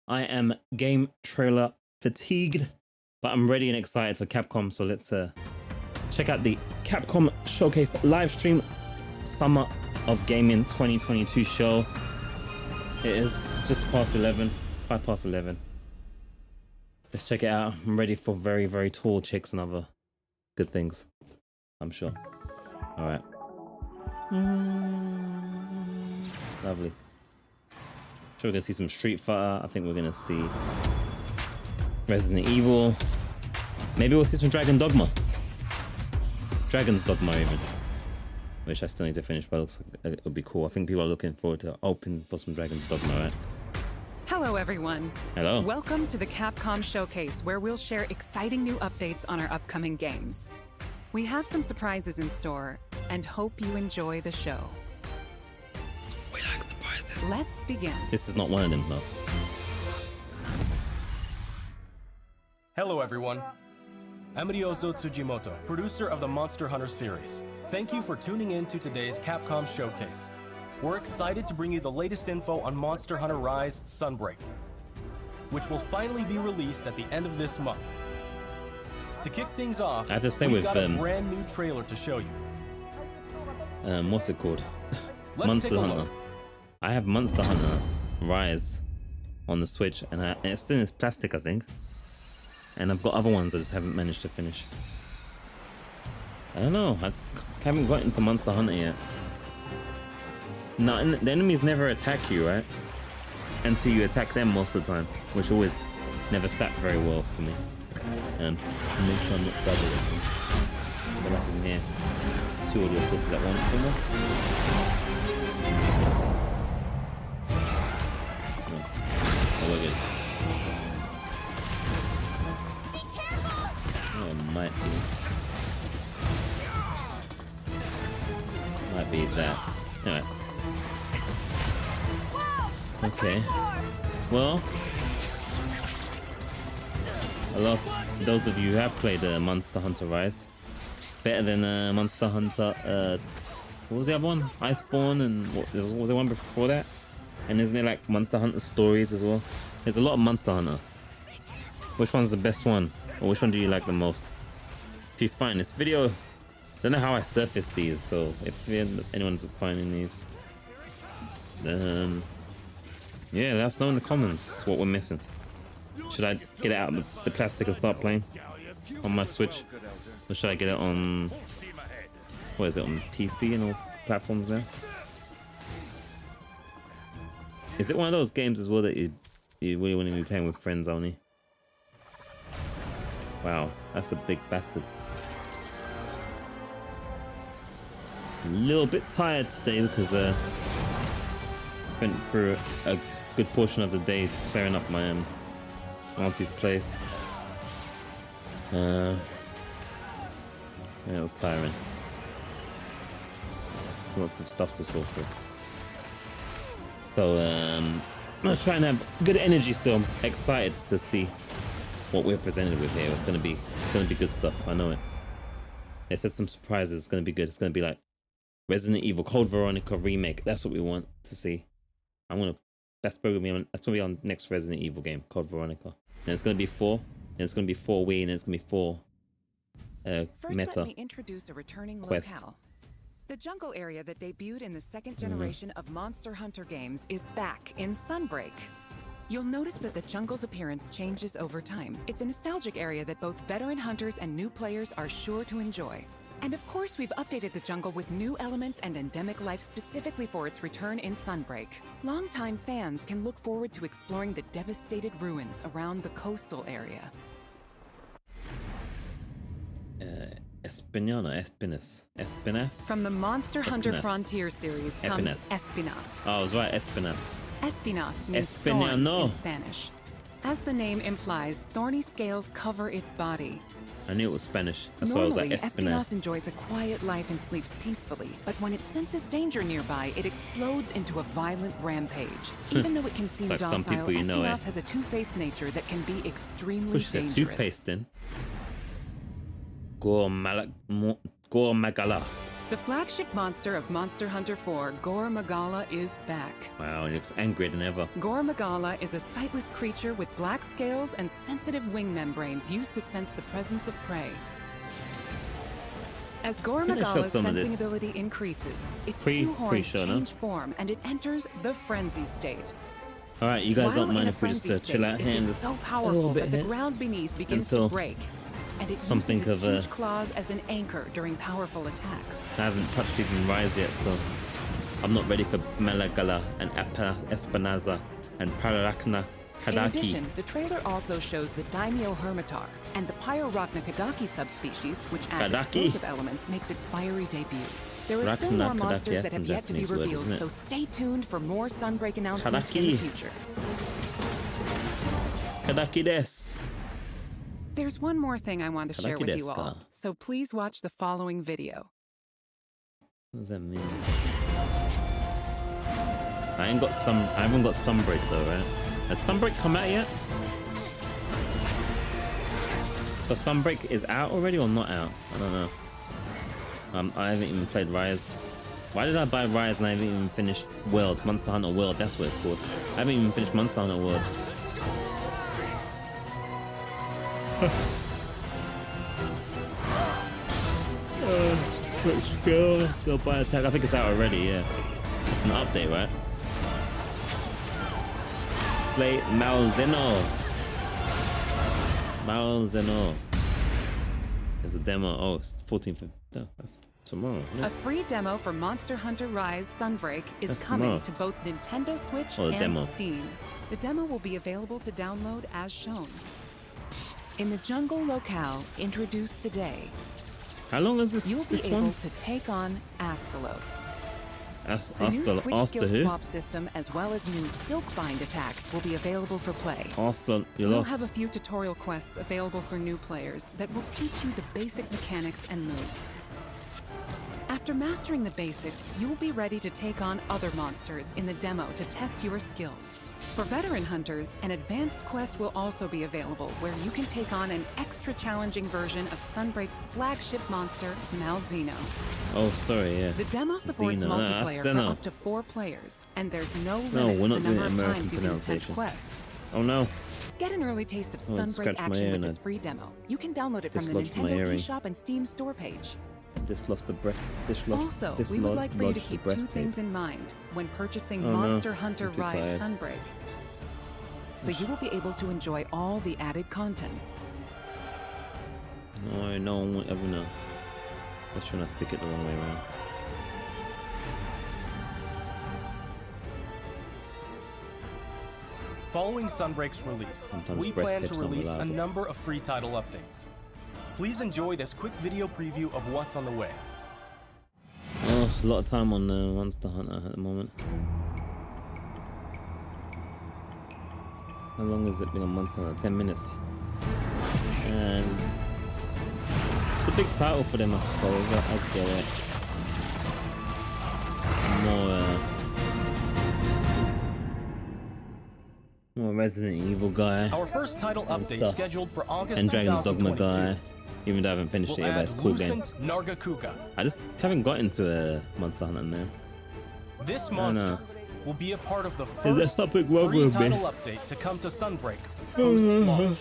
I am game trailer fatigued, but I'm ready and excited for Capcom. So let's check out the Capcom Showcase live stream Summer of Gaming 2022 show. It is just past 11, 5 past 11. Let's check it out. I'm ready for very, very tall chicks and other good things, I'm sure. All right. Lovely. Sure, we're gonna see some Street Fighter. I think we're gonna see Resident Evil. Maybe we'll see some Dragon's Dogma even, which I still need to finish, but it looks like it would be cool. I think people are looking forward to open for some Dragon's Dogma, right? Hello, everyone. Hello. Welcome to the Capcom Showcase, where we'll share exciting new updates on our upcoming games. We have some surprises in store and hope you enjoy the show. We like surprises. Let's begin. This is not one of them, though. Hello, everyone. I'm Ryozo Tsujimoto, producer of the Monster Hunter series. Thank you for tuning in to today's Capcom Showcase. We're excited to bring you the latest info on Monster Hunter Rise Sunbreak, which will finally be released at the end of this month. To kick things off, I have to say we've with got a brand new trailer to show you. What's it called? Let's Monster take a Hunter. look. I have Monster Hunter Rise on the Switch, and it's still in its plastic, I think. And I've got other ones I just haven't managed to finish. I don't know. I haven't got into Monster Hunter yet. No, the enemies never attack you, right? Until you attack them most of the time, which always never sat very well for me. And make sure I'm not double. Go back in here. 2 audio sources at once, almost. No. Oh, we're good. Oh, it might be that. Alright. Okay. Well, I lost those of you who have played Monster Hunter Rise. Better than Monster Hunter. What was the other one? Iceborne, and what was there one before that? And isn't there like Monster Hunter Stories as well? There's a lot of Monster Hunter. Which one's the best one? Or which one do you like the most? If you find this video, I don't know how I surfaced these, so if anyone's finding these, yeah, let us know in the comments what we're missing. Should I get it out of the plastic and start playing on my Switch? Or should I get it on, what is it, on PC and all platforms now? Is it one of those games as well that you really want to be playing with friends only? Wow, that's a big bastard. A little bit tired today because spent through a good portion of the day clearing up my auntie's place. Yeah, it was tiring. Lots of stuff to sort through. So I'm gonna try and have good energy still. I'm excited to see what we're presented with here. It's gonna be good stuff. I know it. They said some surprises. It's gonna be good. It's gonna be like Resident Evil, Code Veronica remake. That's what we want to see. That's probably that's gonna be on next Resident Evil game, Code Veronica. And it's gonna be 4. And it's gonna be 4 Wii, and it's gonna be 4 First, Meta let me introduce a returning Quest. locale. The jungle area that debuted in the second generation of Monster Hunter games is back in Sunbreak. You'll notice that the jungle's appearance changes over time. It's a nostalgic area that both veteran hunters and new players are sure to enjoy. And of course, we've updated the jungle with new elements and endemic life specifically for its return in Sunbreak. Longtime fans can look forward to exploring the devastated ruins around the coastal area. Espinas? From the Monster Hunter Espinas. Frontier series comes Espinas. Espinas. Oh, I was right, Espinas. Espinas means Espinano. thorns in Spanish. As the name implies, thorny scales cover its body. I knew it was Spanish. That's why I was like Normally, Espinas. Espinas enjoys a quiet life and sleeps peacefully, but when it senses danger nearby, it explodes into a violent rampage. Even though it can seem like some docile, people you know, Espinas has a two-faced nature that can be extremely Push the dangerous. toothpaste in. Gormagala. The flagship monster of Monster Hunter 4, Gore Magala, is back. Wow, he looks angrier than ever. Gore Magala is a sightless creature with black scales and sensitive wing membranes used to sense the presence of prey. As Gore Magala's sensing ability increases, its two horns change form and it enters the frenzy state. Alright, you guys don't mind if we just chill out here and just so powerful that the ground beneath begins to break. And it uses its huge claws as an anchor during powerful attacks. I haven't touched even Rise yet, so I'm not ready for Malagala and Espinaza and Pararachna Kadaki. In addition, the trailer also shows the Daimyo Hermitar, and the Pyrorachna Kadaki subspecies, which adds explosive elements, makes its fiery debut. There are still more monsters that have yet to be revealed, so stay tuned for more Sunbreak announcements in the future. Kadaki desu. There's one more thing I want to share with you all, so please watch the following video. What does that mean? I haven't got Sunbreak though, right? Has Sunbreak come out yet? So Sunbreak is out already or not out? I don't know. I haven't even played Rise. Why did I buy Rise and I haven't even finished World? Monster Hunter World, that's what it's called. I haven't even finished Monster Hunter World. Let's go buy attack. I think it's out already, yeah. It's an update, right? Slay Malzeno. There's a demo. Oh, it's 14th. No, that's tomorrow. No? A free demo for Monster Hunter Rise Sunbreak is coming to both Nintendo Switch and Steam. The demo will be available to download as shown. In the jungle locale introduced today, how long is this? You'll be able to take on Astalos. The new Switch skill swap system, as well as new Silkbind attacks, will be available for play. We'll have a few tutorial quests available for new players that will teach you the basic mechanics and moves. After mastering the basics, you'll be ready to take on other monsters in the demo to test your skills. For veteran hunters, an advanced quest will also be available where you can take on an extra challenging version of Sunbreak's flagship monster, Malzeno. Oh, sorry, yeah. The demo supports multiplayer for up to 4 players, and there's no limit to the number of times you can attempt quests. Oh no. Get an early taste of Sunbreak action with this free demo. You can download it from the Nintendo eShop and Steam store page. Just lost the breast. Also, we would like for you to keep 2 things in mind when purchasing Monster Hunter Rise Sunbreak. So you will be able to enjoy all the added contents. No one will ever know. Let's try not to stick it the wrong way around. Following Sunbreak's release, we plan to release a number of free title updates. Please enjoy this quick video preview of what's on the way. Oh, a lot of time on Monster Hunter at the moment. How long has it been on Monster Hunter? 10 minutes. And it's a big title for them, I suppose. I get it. More Resident Evil guy. Our first title update scheduled for August and Dragon's Dogma guy. Even though I haven't finished it yet, but it's a cool game. I just haven't got into a Monster Hunter now. This monster will be a part of the first free title update to come to Sunbreak post-launch.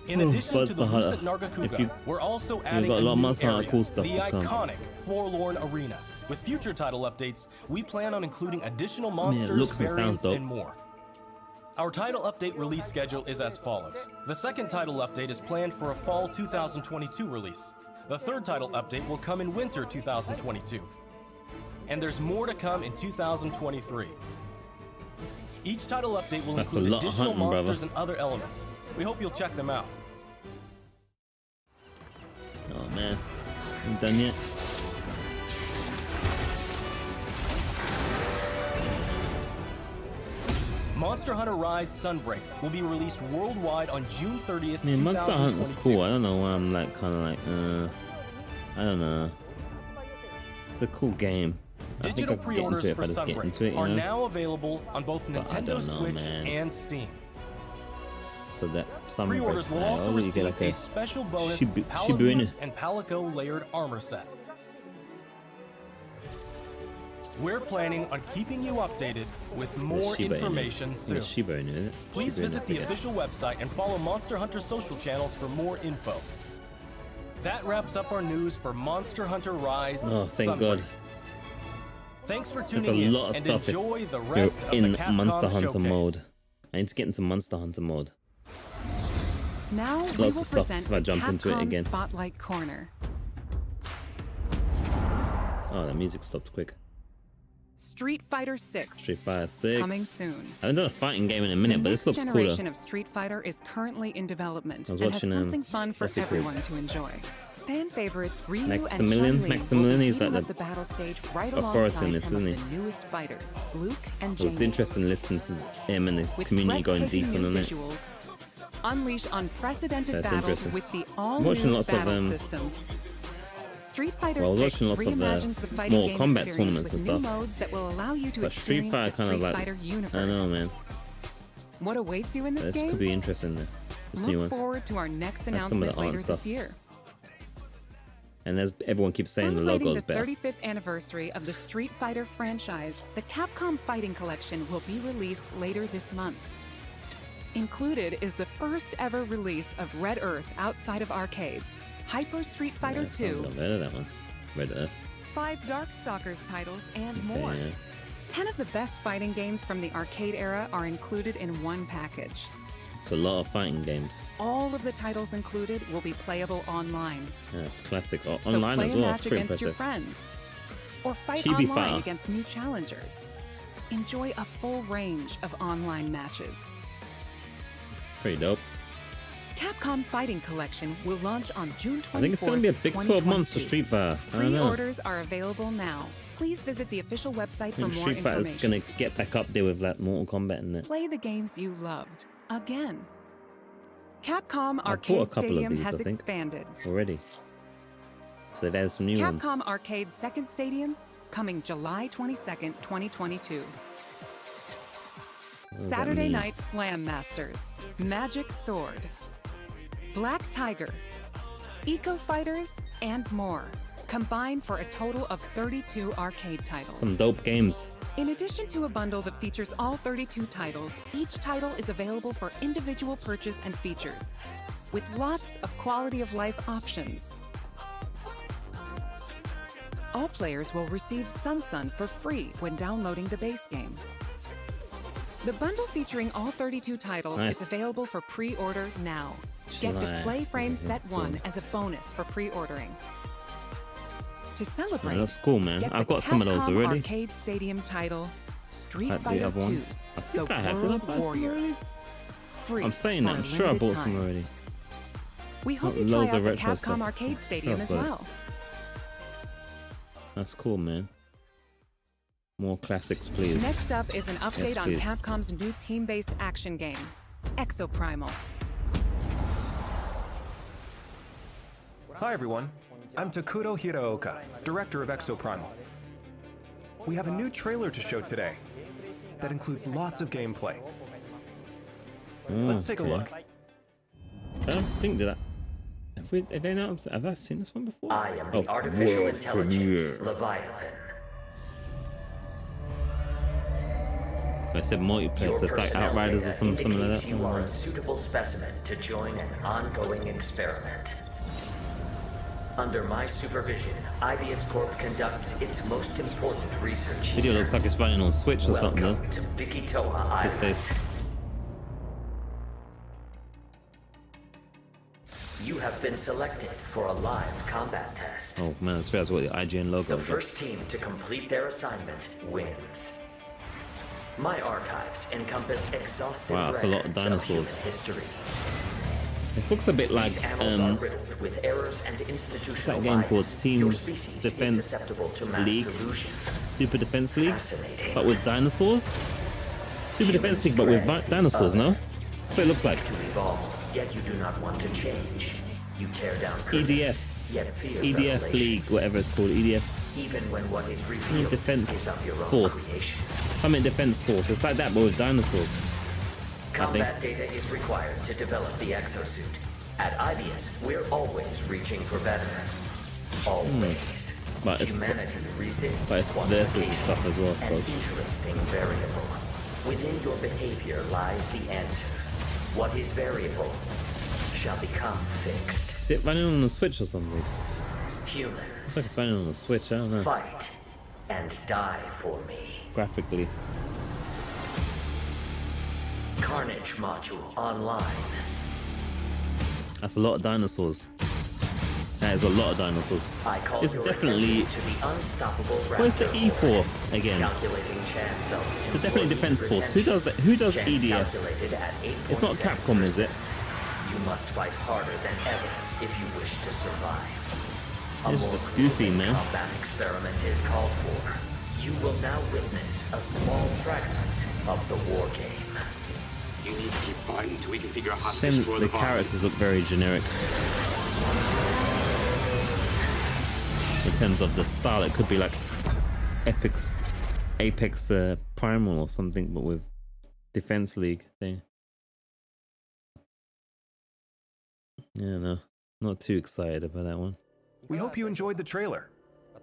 In addition to the Lucent Nargacuga, we're also adding a new area, the iconic Forlorn Arena. With future title updates, we plan on including additional monsters, variants, and more. Our title update release schedule is as follows. The second title update is planned for a fall 2022 release. The third title update will come in winter 2022. And there's more to come in 2023. Each title update will include additional monsters and other elements. We hope you'll check them out. Oh man, I'm done yet. Monster Hunter Rise Sunbreak will be released worldwide on June 30th, 2022. Monster Hunter's cool. I don't know why I'm like kind of like, I don't know. It's a cool game. Digital pre-orders for Sunbreak are now available on both Nintendo Switch and Steam. So that Sunbreak pre-orders will also receive a special bonus Paladin and Palico layered armor set. We're planning on keeping you updated with more information soon. Shiba Inu, isn't it? Please Shiba Inu, visit I the forget. official website and follow Monster Hunter social channels for more info. That wraps up our news for Monster Hunter Rise. Oh, thank Sunbreak. God. Thanks for There's tuning a in lot of and stuff enjoy the if rest you're of the in Capcom Monster Hunter Showcase. mode. I need to get into Monster Hunter mode. Now we Lots will of stuff present if I jump into it Capcom again. Spotlight Corner. Oh, the music stopped quick. Street Fighter 6. Street Fighter 6. Coming soon. I haven't done a fighting game in a minute, The but this next looks generation cooler. of Street Fighter is currently in development I was and has watching, something fun for what's it called? everyone to enjoy. Fan favorites Ryu Maximilian? and Chun-Li Maximilian, will be he's heating like up the battle stage right authority on alongside this, some of isn't the newest fighters, Luke and It was Jamie. interesting listening to him and the With community going breathtaking deep new on it. visuals, unleash unprecedented That's battles interesting. with the I'm watching all-new lots of, battle system. Street Fighter well, I was 6 watching lots of the reimagines the fighting Mortal game Kombat experience tournaments with and new stuff. modes that will allow you to But Street experience Fighter the kind of Street like, Fighter universe. I don't know, man. What awaits you in this This game? could be interesting. This new Look one. forward to our next some of announcement the art and later stuff. this year. And as everyone keeps saying, the Celebrating logo's the better. 35th anniversary of the Street Fighter franchise, the Capcom Fighting Collection will be released later this month. Included is the first ever release of Red Earth outside of arcades, Hyper Street Fighter Yeah, 2, I've heard of that one. Red Earth. 5 Darkstalkers titles, and Okay, more. yeah. 10 of the best fighting games from the arcade era are included in one package. It's a lot of fighting games. All of the titles included will be playable online. Yeah, it's classic. So Online play as a well. match It's pretty against your impressive. friends, or fight Chibi online Fighter. against new challengers. Enjoy a full range of online matches. Pretty dope. Capcom Fighting Collection will launch on June 24th, I think it's going to be a big 12 months for 2022. Street Fighter. I don't know. Pre-orders are available now. Please visit the official website I for think more Street Fighter's information. going to get back up there with like Mortal Kombat and it. Play the games you loved again. Capcom bought a Arcade couple of Stadium these, has I think. expanded. Already. So they've added some new ones. Capcom Arcade Second Stadium coming July 22nd, 2022. What does that Saturday mean? Night Slam Masters, Magic Sword, Black Tiger, Eco Fighters, and more. Combined for a total of 32 arcade titles. Some dope games. In addition to a bundle that features all 32 titles, each title is available for individual purchase and features, with lots of quality of life options. All players will receive Sun for free when downloading the base game. The bundle featuring all 32 titles Nice. is available for pre-order now. Get July. Display Frame Okay, Set cool. 1 as a bonus for pre-ordering. To celebrate, Man, that's cool, man. get I've the got some of those Capcom already. Arcade Stadium title, Street Like the Fighter other 2, ones. I think The I have. Did I World buy some Warrior. already? Free I'm saying that. for I'm a sure I limited bought some time. already. We hope Got you try loads out of the retro Capcom stuff. Arcade Stadium Sure, as but- well. That's cool, man. More classics, please. Next up is an update on please. Capcom's new team-based action game, Exoprimal. Hi everyone, I'm Takuro Hiraoka, director of Exoprimal. We have a new trailer to show today that includes lots of gameplay. Let's take a Okay. look. I don't think that. Have they announced? Have I seen this one before? I am the artificial world intelligence, premiere. Leviathan. I said multiplayer, so it's like personnel Outriders or data something like indicates that. you are a suitable specimen to join an ongoing experiment. Under my supervision, Ibius Corp conducts its most important research. Video looks like it's running on Switch or something, though. Welcome to Bikitoa Good Island. face. You have been selected for a live combat test. Oh man, I swear that's what the IGN logo The is. first team to complete their assignment wins. My archives encompass exhaustive Wow, that's a lot of records dinosaurs. human history. This looks a bit like These annals are riddled with errors and institutional that game called bias. Team Your species is Defense susceptible to mass League. delusion. Super Defense League, Fascinating. but with dinosaurs. Super Defense League, but with dinosaurs, no? That's what it looks like. To evolve, yet you do not want to change. You tear down EDF, yet fear EDF revelation. League, whatever it's called, EDF. Even when what is revealed Defense is of your own Force. creation. Summit Defense Force. It's like that, but with dinosaurs. Combat data is required to develop the exosuit. At Ibius, we're always reaching for better. Always. But it's Humanity resists versus quantification, stuff as well, I an suppose. interesting variable. Within your behavior lies the answer. What is variable shall become fixed. Is it running on the Switch or something? Humans, Looks like it's running on the Switch, I don't know. fight and die for me. Graphically. Carnage module online. That's a lot of dinosaurs. That is a lot of dinosaurs. I call It's your definitely... attention to the unstoppable Where's the raptor E4 horde. again? Calculating chance of It's definitely employee Defense Force. Who retention. does that? Who does Chance EDF? calculated at It's not 8.7%. Capcom, is it? You must fight harder than ever if you wish to survive. A It's more just goofy, grueling man. combat experiment is called for. You will now witness a small fragment of the war game. You need to keep fighting until we can figure out how to Shame destroy the the bomb. characters look very generic. In terms of the style, it could be like Apex Primal or something, but with Defense League thing. Yeah, no, not too excited about that one. We hope you enjoyed the trailer.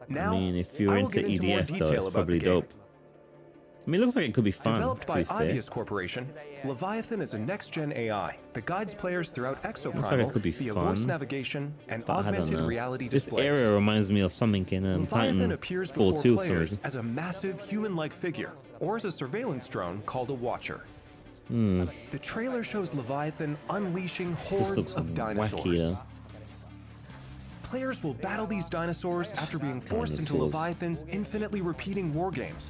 Now, I mean, if you're I will into get into more EDF though, detail it's about probably the game. dope. I mean, it looks like it could be fun, Developed to by be fair. Ideas Corporation, Leviathan is a next-gen AI that guides players throughout Looks like Exoprimal it could be via fun, voice navigation and But I don't augmented know. reality This displays. area reminds me of something in Leviathan appears before 4 2 for some players reason. as a massive human-like figure, or as a surveillance drone called a Watcher. Hmm. The trailer shows Leviathan unleashing This hordes looks of dinosaurs. wacky though. Players will battle these dinosaurs after being forced into Dinosaurs. Leviathan's infinitely repeating war games.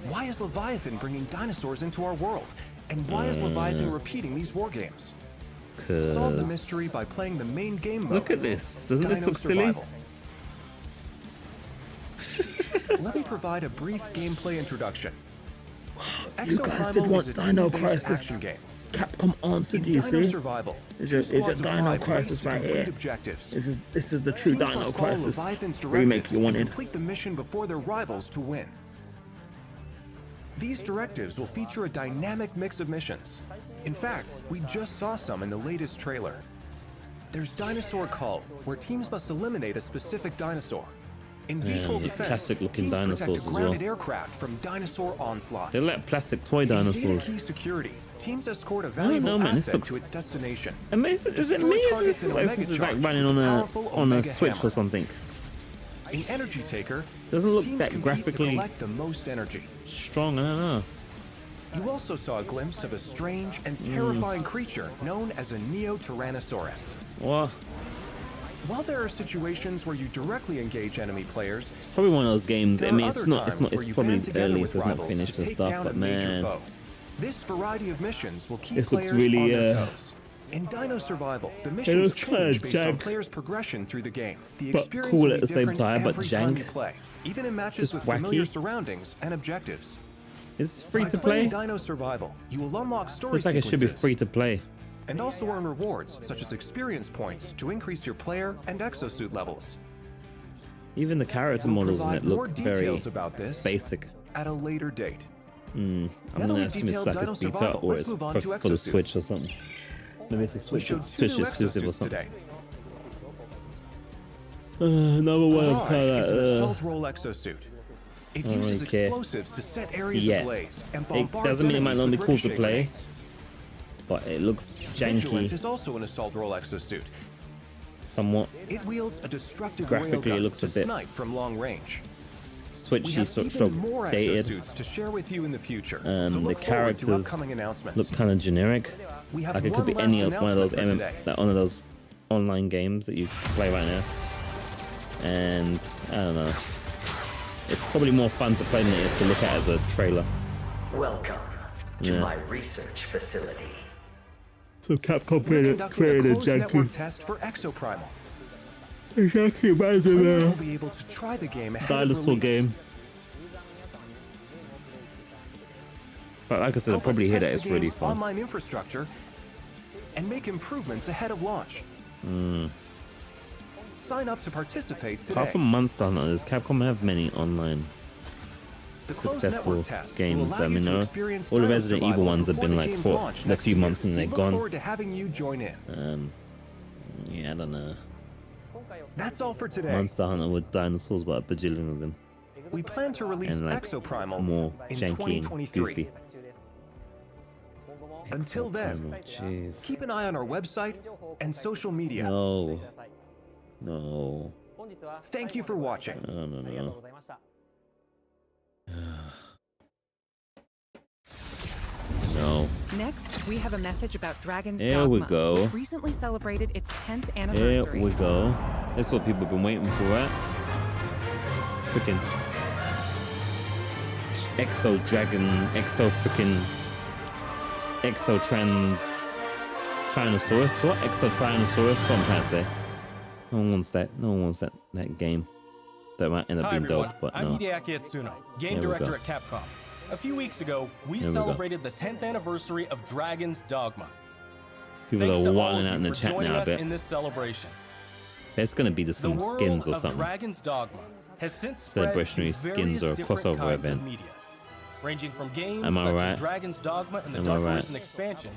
Why is Leviathan bringing dinosaurs into our world? And why is Leviathan repeating these war games? Solve the mystery by playing the main game mode. Look at this. Doesn't this Dino look silly? Survival. Let me provide a brief gameplay introduction. You guys did Exoprimal want is a Dino team-based Crisis. action game. Capcom answered, In you Dino see? Survival, It's two a squads of Dino 5 Crisis race to right complete here. objectives. This is the true Teams Dino must follow Crisis Leviathan's remake directives you and wanted. complete the mission before their rivals to win. These directives will feature a dynamic mix of missions. In fact, we just saw some in the latest trailer. There's Dinosaur Cull, where teams must eliminate a specific dinosaur. In VTOL the defense, classic-looking teams protect dinosaurs a as well. grounded aircraft from dinosaur onslaughts. They're like plastic toy In dinosaurs. key security, teams escort a don't valuable know, man. This asset looks to its destination. Amazing. Is it Destroy me? Is targets this in a like, mega this is like charge running with on a powerful Switch Omega or something? In Energy Taker, Doesn't look teams that compete graphically to collect the most energy. strong. I don't know. You also saw a glimpse of a strange and terrifying creature known as a Neo-Tyrannosaurus. What? While there are situations where you directly engage enemy players, It's probably one of those games. there I mean, are it's other not. It's times not. where It's you probably band together early, with so it's not rivals finished to and take stuff. down But a major man, foe. This variety of missions will keep This looks players really, on their toes. In Dino Survival, the missions looks kinda change based on jank. players' progression through the game. The But experience cool will at be the same different time, but every time jank. you play, even in matches Just with familiar wacky. surroundings and objectives. it's free By to playing play. Dino Survival, you will unlock story Looks like it should be sequences free to play. and also earn rewards such as experience points to increase your player and exosuit levels. Even the character We'll models in provide it more look very details about this basic. at a later date. I'm Now that gonna we've assume it's detailed like Dino it's beta Survival, or let's it's move on for to the exosuits. Switch or something. Maybe it's a We Switch, showed two Switch new exclusive or exosuits something. today. Another one of Mirage is an color. assault role exosuit. It don't uses really care. explosives to set areas Yeah. ablaze and It bombards doesn't mean it might enemies not be with cool to ricochet play, grenades. but it looks Vigilant janky is also an assault role exosuit. somewhat. It wields a destructive Graphically, it railgun looks to a bit snipe from long range. We Switchy, have sort even of more dated. exosuits to share with you in the future. so The look forward to characters upcoming announcements. look kind of generic. We have Like it could be one any last of one of those announcement for today. one of those online games that you play right now. And I don't know. It's probably more fun to play than it is to look at as a trailer. Welcome to Yeah. my research facility. So Capcom We're conducting a closed network test for Exoprimal. Exactly, Players will be able to try the game ahead of dinosaur release. game. But like I said, I'll Help us probably hear test that it's the really game's fun. online infrastructure and make improvements ahead of launch. Sign up to participate today. Apart from Monster Hunter, does Capcom have many online The closed successful network test will games? allow I you mean, to all experience the Dino Resident Evil Survival ones have been before the like game's for launch a next few year. months and We they're look gone. forward to having you join in. Yeah, I don't know. That's all for today. Monster Hunter with dinosaurs, but a bajillion of them. We plan to release And like Exoprimal more in janky and 2023. goofy. Until then, Jeez. keep an eye on our website and social media. No. No. Thank you for watching. No, no, no. No. Next, we have a message about Dragon's There Dogma, we go. which recently celebrated its 10th Here anniversary. we go. That's what people have been waiting for, right? Freaking Exo Dragon, Exo freaking Exo Trans Tyrannosaurus. What? Exo Tyrannosaurus? What I'm trying to say. No one wants that. No one wants that game. That might end up Hi being everyone, dope, but I'm no. Hideaki Itsuno, game There we director go. at Capcom. A few weeks ago, we There we go. celebrated the 10th anniversary of Dragon's Dogma. People Thanks are to all wilding of out in you the for chat joining now a us bit. in this celebration. There's gonna be just The some world skins or of something. Dragon's Dogma has since spread Celebrationary to skins or a various different crossover kinds of event. media, ranging from games Am I such right? as Dragon's Dogma and the Am I Dark right? Arisen expansion,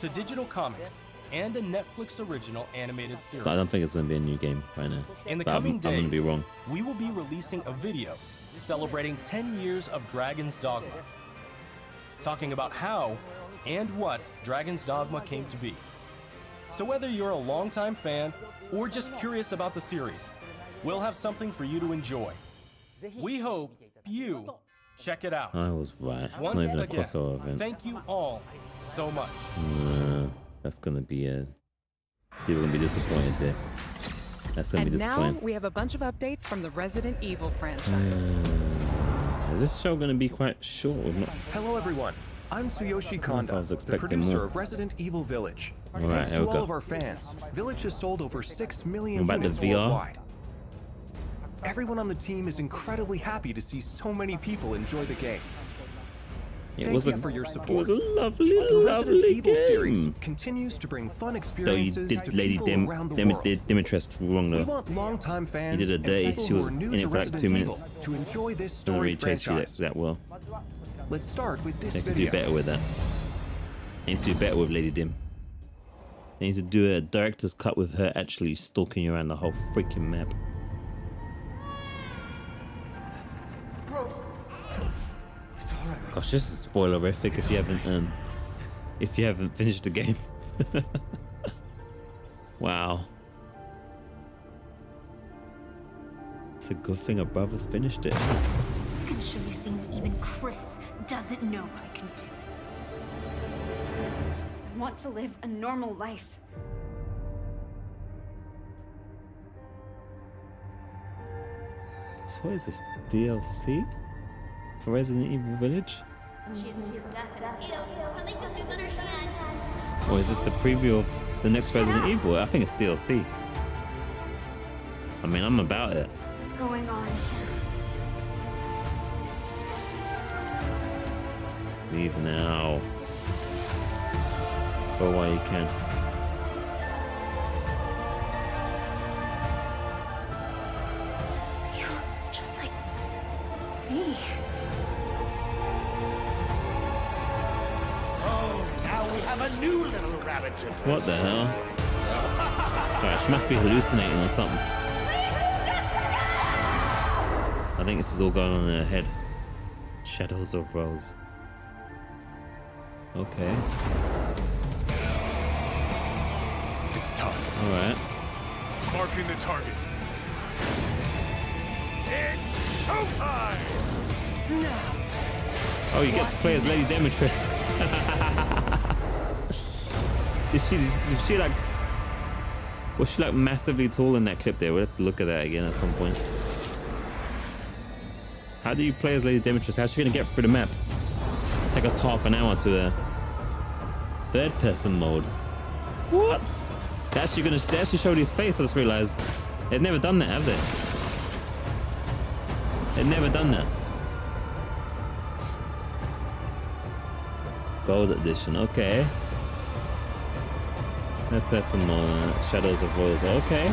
to digital comics and a Netflix original animated series. I don't think it's gonna be a new game right now. In the But coming I'm gonna be days, wrong. we will be releasing a video celebrating 10 years of Dragon's Dogma, talking about how and what Dragon's Dogma came to be. So whether you're a longtime fan or just curious about the series, we'll have something for you to enjoy. We hope you check it out. I was right. Once Not even a again, crossover event. thank you all so much. That's gonna be a. People are gonna be disappointed there. That's gonna be And now disappointing. we have a bunch of updates from the Resident Evil franchise. Is this show gonna be quite short? Or not? Hello everyone, I'm Tsuyoshi I Konda, was the expecting producer more. of Resident Evil Village. Alright, Thanks here to we all go. of our fans, Village has sold over 6 million What about the units VR? worldwide. Everyone on the team is incredibly happy to see so many people enjoy the game. It Thank was you a, for your it support. was a lovely, The Resident lovely Evil series game. continues to bring fun Though you experiences to did Lady people around the world. Dimitrescu wrong We though. want longtime fans You did a and dirty. people She who was are new in to it for like Resident 2 Evil minutes. to enjoy this Don't story really chase you franchise. that well. Let's start with this They could do video. better with that. They need to do better with Lady Dim. They need to do a director's cut with her actually stalking you around the whole freaking map. Gosh, this is spoilerific if you haven't finished the game. Wow. It's a good thing our brothers finished it. I can show you things even Chris doesn't know I can do. I want to live a normal life. So what is this, DLC? For Resident Evil Village? She's near death. Ew, something just moved on her hand. Or is this a preview of the next Resident Evil? I think it's DLC. I mean, I'm about it. What's going on? Leave now. Go while you can. You look just like me. Oh, now we have a new little rabbit to What the hell? Alright, she must be hallucinating or something. I think this is all going on in her head. Shadows of Rose. Okay. It's time. Alright. Marking the target. It's showtime! Oh, you get to play as Lady Dimitrescu. Did she like... Was she like massively tall in that clip there? We'll have to look at that again at some point. How do you play as Lady Dimitrescu? How's she gonna get through the map? Take us half an hour to third person mode. What? They actually showed his face, I just realized. They've never done that, have they? They've never done that. Gold edition, okay. Third person mode, Shadows of Rose, okay.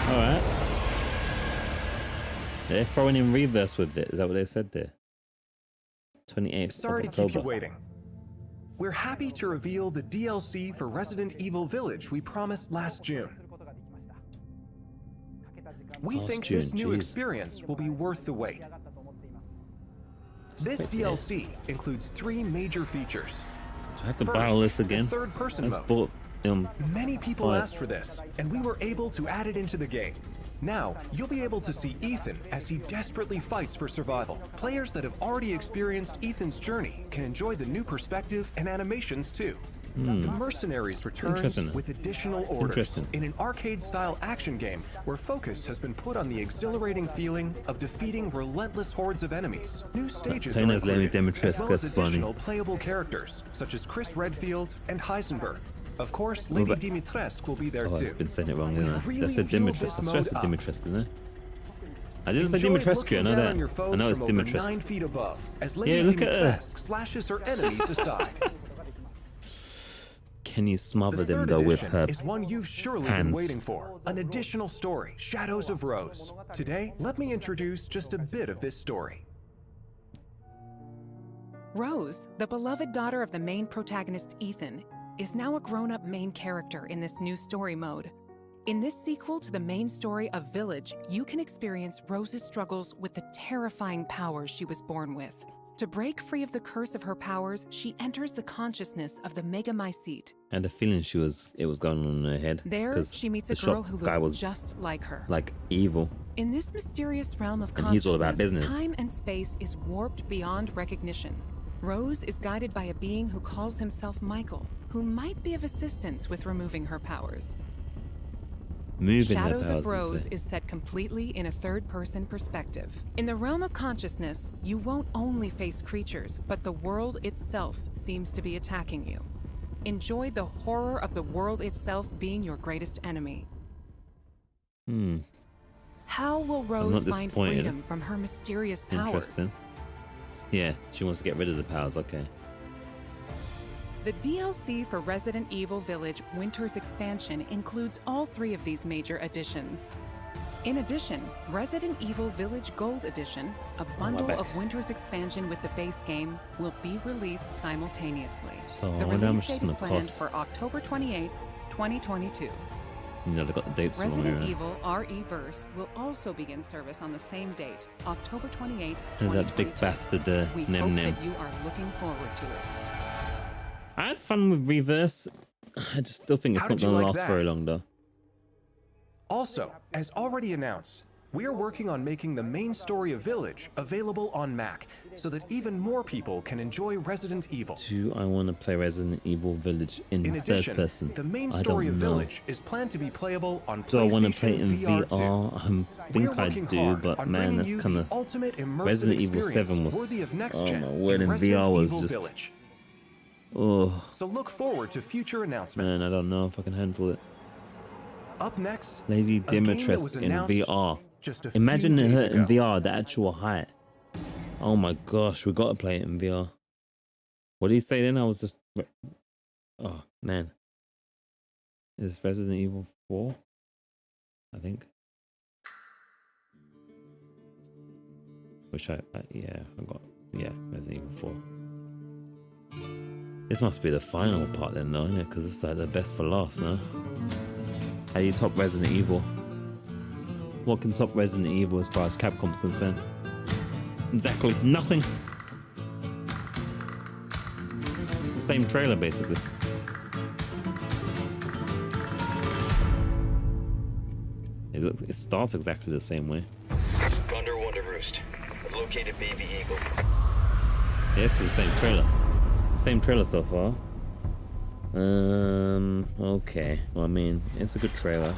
Alright. They're throwing in reverse with it, is that what they said there? 28th Sorry of to keep you October. waiting. We're happy to reveal the DLC for Resident Evil Village we promised last June. We think this new experience will be worth the wait. This DLC includes 3 major features. Do I have to buy all this again? Third-person mode. Bought, Many people asked for this, and we were able to add it into the game. Now, you'll be able to see Ethan as he desperately fights for survival. Players that have already experienced Ethan's journey can enjoy the new perspective and animations too. The Mercenaries returns with additional orders in an arcade-style action game where focus has been put on the exhilarating feeling of defeating relentless hordes of enemies. New stages are included, as well as additional playable characters such as Chris Redfield and Heisenberg. Of course, Lady Dimitrescu will be there too. I've been saying it wrong, isn't I? That's a Dimitrescu. I said Dimitrescu, isn't it? I didn't say Dimitrescu, I know that. I know it's Dimitrescu. 9 feet above, as Lady Dimitrescu slashes her enemies aside. Can you smother them though with her is one you've surely been waiting for. An additional story, Shadows of Rose. Today, let me introduce just a bit of this story. Rose, the beloved daughter of the main protagonist Ethan, is now a grown-up main character in this new story mode. In this sequel to the main story of Village, you can experience Rose's struggles with the terrifying powers she was born with. To break free of the curse of her powers, she enters the consciousness of the Megamycete. I had a feeling it was going on in her head. There, she meets a girl who looks just like her. Like evil. In this mysterious realm of consciousness, he's all about business. Time and space is warped beyond recognition. Rose is guided by a being who calls himself Michael, who might be of assistance with removing her powers. Shadows of Rose is set completely in a third-person perspective. In the realm of consciousness, you won't only face creatures, but the world itself seems to be attacking you. Enjoy the horror of the world itself being your greatest enemy. How will Rose find freedom from her mysterious powers? Interesting. Yeah, she wants to get rid of the powers, okay. The DLC for Resident Evil Village Winter's Expansion includes all 3 of these major additions. In addition, Resident Evil Village Gold Edition, a bundle of Winter's Expansion with the base game, will be released simultaneously. So the release date is planned for October 28th, 2022. You know, they got the dates wrong. Resident Evil RE-verse will also begin service on the same date, October 28th, 2022. And that big bastard, we hope that you are looking forward to it. I had fun with Reverse. I just still think it's not going to last very long, though. Also, as already announced, we are working on making the main story of Village available on Mac, so that even more people can enjoy Resident Evil. Do I want to play Resident Evil Village in third person? The main story of Village is planned to be playable on PlayStation. Do I want to play it in VR? I think I do, but man, that's kind of... Resident Evil 7 was... Oh my word, in VR was just... Village. Oh. So look forward to future announcements. Man, I don't know if I can handle it. Up next, Lady Dimitrescu in VR. Imagine her in VR, the actual height. Oh my gosh, we gotta play it in VR. What did he say then? I was just... Oh, man. Is Resident Evil 4? I think. Which yeah, I got... Yeah, Resident Evil 4. This must be the final part then, though, isn't it? Because it's like the best for last, no? How do you top Resident Evil? What can top Resident Evil as far as Capcom's concerned? Exactly nothing. It's the same trailer, basically. It starts exactly the same way. Gondor Wonder Roost. I've located Baby Eagle. Yeah, it's the same trailer. Same trailer so far. Okay. Well, I mean, it's a good trailer.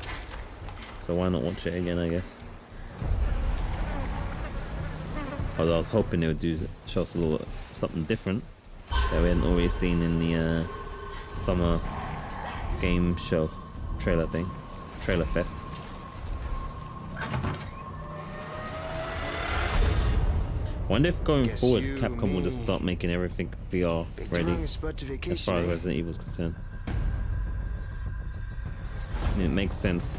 So why not watch it again, I guess? Although I was hoping they would show us a little something different that we hadn't already seen in the summer game show trailer thing. Trailer fest. I wonder if going forward Capcom will just start making everything VR ready as far as Resident Evil is concerned. I mean, it makes sense.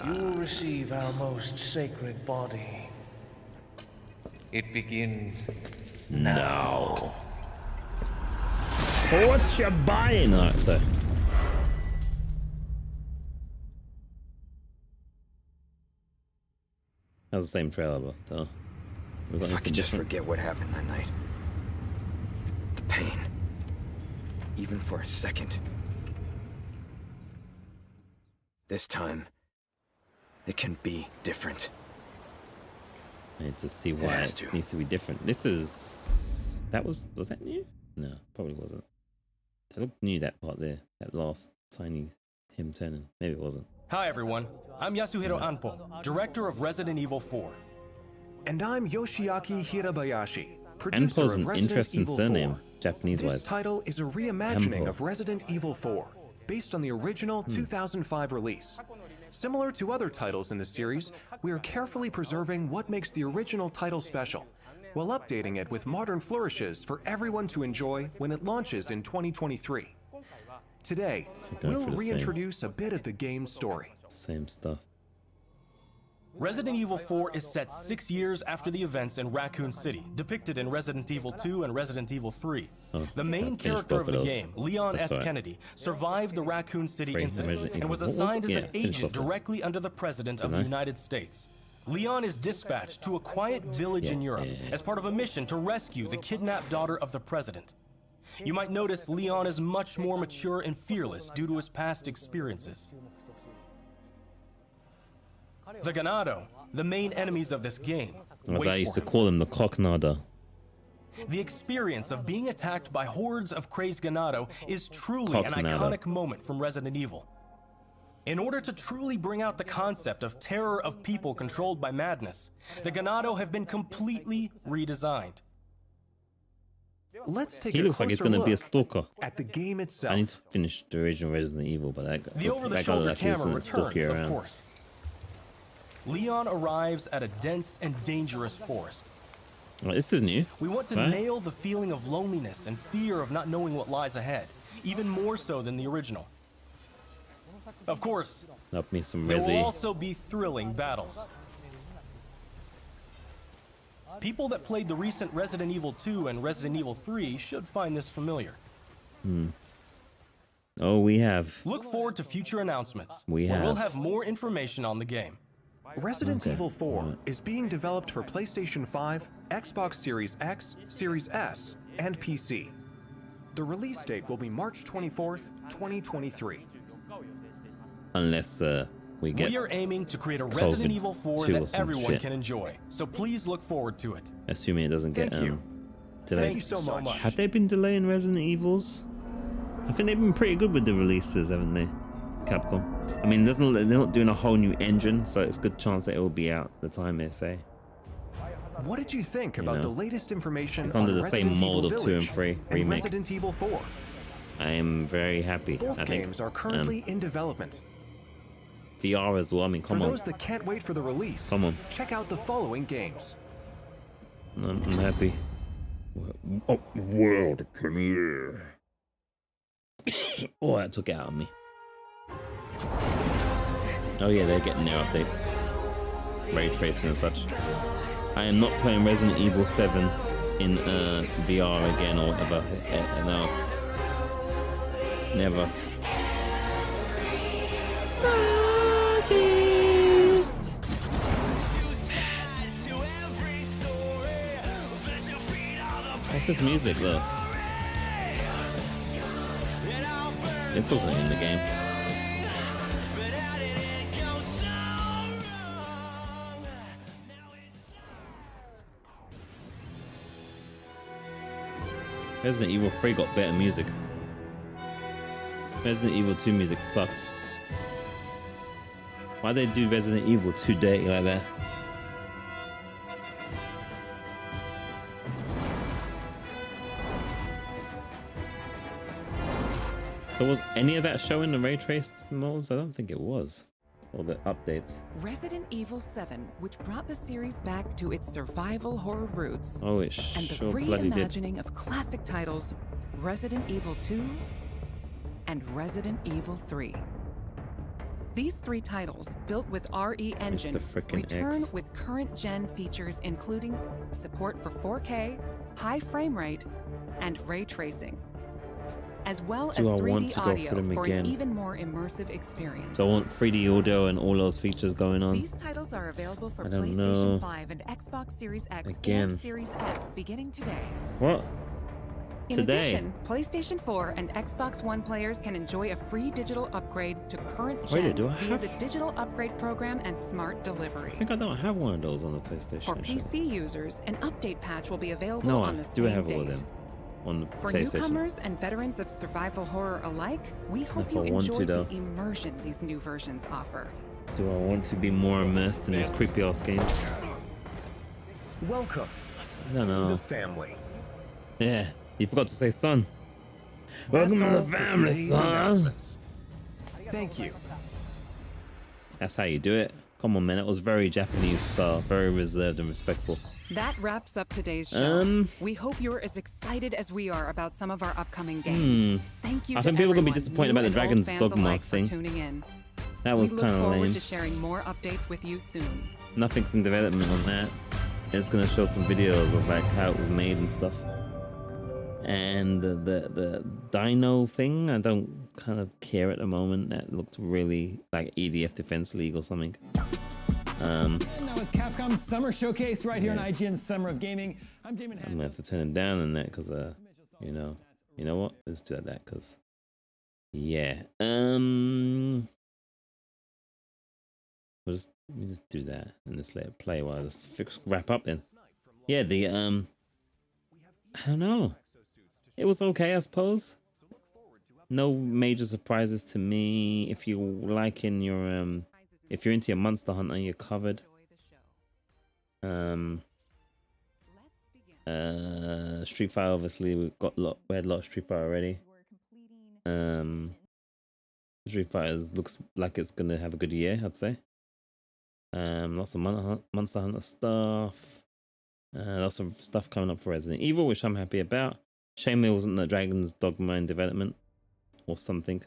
You will receive our most sacred body. It begins now. So what you buying? Alright, so. That was the same trailer, but If I could just forget what happened that night. The pain. Even for a second. This time, it can be different. I need to see why it needs to be different. This is... was that new? No, probably wasn't. That looked new, that part there. That last tiny him turning. Maybe it wasn't. Hi everyone, I'm Yasuhiro Anpo, director of Resident Evil 4. And I'm Yoshiaki Hirabayashi, producer Anpo's of an Resident interesting Evil surname, 4. Japanese-wise. This title is a reimagining Anpo. of Resident Evil 4, based on the original 2005 release. Similar to other titles in the series, we are carefully preserving what makes the original title special, while updating it with modern flourishes for everyone to enjoy when it launches in 2023. Today, we'll reintroduce a bit of the game's story. Same stuff. Resident Evil 4 is set 6 years after the events in Raccoon City, depicted in Resident Evil 2 and Resident Evil 3. The main character of the game, Leon S. Kennedy, survived the Raccoon City incident and was assigned as an agent directly under the President of the United States. Leon is dispatched to a quiet village in Europe as part of a mission to rescue the kidnapped daughter of the President. You might notice Leon is much more mature and fearless due to his past experiences. The Ganado, the main enemies of this game, As I used to call them, the cocknada. The experience of being attacked by hordes of crazed Ganado is truly an iconic moment from Resident Evil. In order to truly bring out the concept of terror of people controlled by madness, the Ganado have been completely redesigned. Let's take He looks like he's going to be a stalker. At the game itself. I need to finish the original Resident Evil, but the over-the-shoulder camera returns, of course. Leon arrives at a dense and dangerous forest. Oh, this is new. We want to nail the feeling of loneliness and fear of not knowing what lies ahead, even more so than the original. Of course, Up me some there will Resi. also be thrilling battles. People that played the recent Resident Evil 2 and Resident Evil 3 should find this familiar. Oh, we have. Look forward to future announcements. We'll have more information on the game. Resident Evil 4 is being developed for PlayStation 5, Xbox Series X, Series S, and PC. The release date will be March 24th, 2023. Unless we get. We are aiming to create a Resident Evil 4 that everyone can enjoy, so please look forward to it. Assuming it doesn't get delayed. Thank you so much. Have they been delaying Resident Evils? I think they've been pretty good with the releases, haven't they? Capcom. I mean, they're not doing a whole new engine, so it's a good chance that it will be out the time they say. What did you think about the latest information it's under on the Resident same mold Evil of 2 and Village 3 remake. Resident Evil 4? I am very happy. Both games are currently in development. VR as well. I mean, come on. For those that can't wait for the release, Come on. check out the following games. I'm happy. Oh, world premiere. Oh, that took it out of me. Oh yeah, they're getting their updates. Ray tracing and such. I am not playing Resident Evil 7 in VR again or whatever. No. Never. What's this music though? This wasn't in the game. Resident Evil 3 got better music. Resident Evil 2 music sucked. Why they do Resident Evil 2 dirty like that? So was any of that showing the ray traced modes? I don't think it was. Or the updates. Resident Evil 7, which brought the series back to its survival horror roots. Oh, it and the sure bloody did. reimagining of classic titles Resident Evil 2 and Resident Evil 3. These three titles, built with RE Engine, return X. with current gen features including support for 4K, high frame rate, and ray tracing. as well as Do I want 3D to go audio for them for again? an even more immersive experience. Do I want 3D audio and all those features going on? These titles are available for I don't PlayStation know. 5 and Xbox Series X Again. and Series S beginning today. What? In Today? addition, PlayStation 4 and Xbox One players can enjoy a free digital upgrade to current Wait, gen do I via have- the digital upgrade program and smart delivery. I think I don't have one of those on the PlayStation. For actually. PC users, an update patch will be available No, on I the do same have all date. of them on the For PlayStation. newcomers and veterans of survival horror alike, we hope if you I want to, enjoy though. the immersion these new versions offer. Do I want to be more immersed in these creepy ass games? Welcome I don't to know. the family. Yeah, you forgot to say son. Welcome That's to all the for family, today's son. announcements. Thank you. That's how you do it. Come on, man. That was very Japanese style, very reserved and respectful. That wraps up today's show. Um, We hope you're as excited as we are about some of our upcoming games. Thank you I to think people are gonna be everyone, disappointed new about the and old Dragon's fans Dogma alike, thing. for tuning in. That was We look kind of forward lame. to sharing more updates with you soon. Nothing's in development on that. It's gonna show some videos of like how it was made and stuff. And the Dino thing, I don't kind of care at the moment. That looked really like EDF Defense League or something. And that was Capcom Summer Showcase right here on IGN Summer of Gaming. I'm Damon. I'm gonna have to turn him down on that because you know what? Let's do that because yeah. We'll just do that and just let it play while I just wrap up then. Yeah, the I don't know. It was okay, I suppose. No major surprises to me. If you like in your if you're into your Monster Hunter, you're covered. Street Fighter, obviously we had a lot of Street Fighter already. Street Fighter looks like it's gonna have a good year, I'd say. Lots of Monster Hunter stuff. Lots of stuff coming up for Resident Evil, which I'm happy about. Shame there wasn't the Dragon's Dogma in development or something.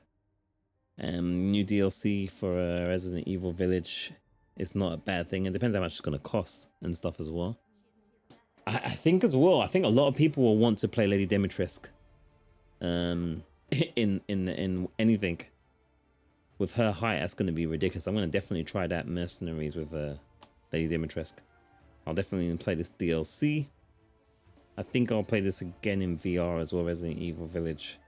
New DLC for Resident Evil Village is not a bad thing. It depends how much it's going to cost and stuff as well. I think as well, I think a lot of people will want to play Lady Dimitrescu in anything. With her height, that's going to be ridiculous. I'm going to definitely try that Mercenaries with Lady Dimitrescu. I'll definitely play this DLC. I think I'll play this again in VR as well, Resident Evil Village.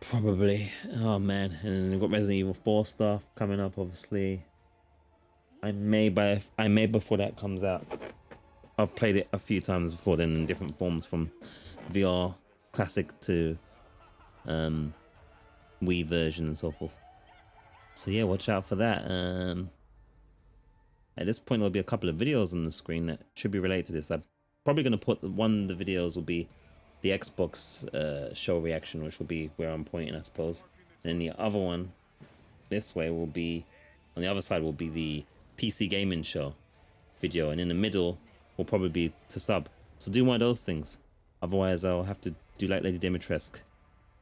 Probably. Oh man, and then we've got Resident Evil 4 stuff coming up, obviously. I may before that comes out. I've played it a few times before then in different forms, from VR classic to Wii version and so forth. So yeah, watch out for that. At this point, there'll be a couple of videos on the screen that should be related to this. I'm probably going to put one of the videos will be the Xbox show reaction, which will be where I'm pointing, I suppose. And then the other one, this way, will be on the other side will be the PC gaming show video, and in the middle will probably be to sub. So do one of those things. Otherwise, I'll have to do like Lady Dimitrescu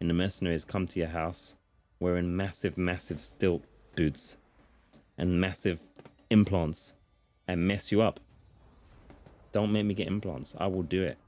in the Mercenaries, come to your house wearing massive stilt boots and massive implants and mess you up. Don't make me get implants. I will do it.